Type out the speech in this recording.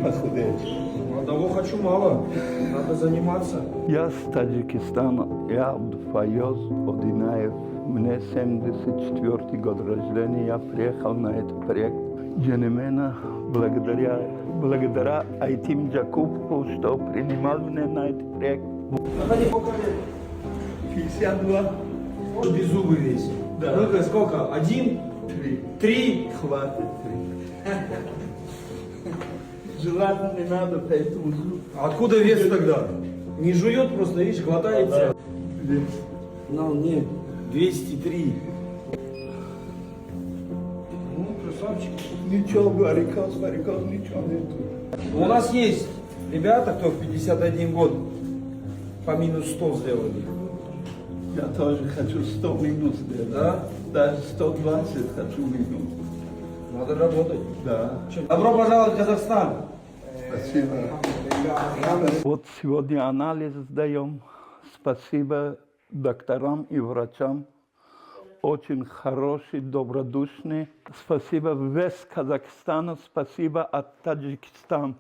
похудеть. Одного хочу мало. Надо заниматься. Я с Таджикистана, я Абдуфайоз Одинаев. Мне 74 год рождения, я приехал на этот проект. Дженемена, благодаря Айтим Джакубу, что принимал меня на этот проект. Заходи по колено. 52. Без зубы весь. Да. Ну-ка, сколько? 1? 3. 3? Хватит 3. Желательно не надо, поэтому... Откуда вес тогда? Не жует просто, видишь, глотается. Да. Ну, нет. 203. Ну, красавчик. Ничего, варикоз, ничего нету. У нас есть ребята, кто в 51 год по минус 100 сделали. Я тоже хочу 100 минус сделать. Да? Даже 120 хочу минус. Надо работать. Да. Добро пожаловать в Казахстан. Спасибо. Вот сегодня анализ сдаем. Спасибо докторам и врачам. Очень хороший, добродушный. Спасибо весь Казахстану, спасибо от Таджикистана.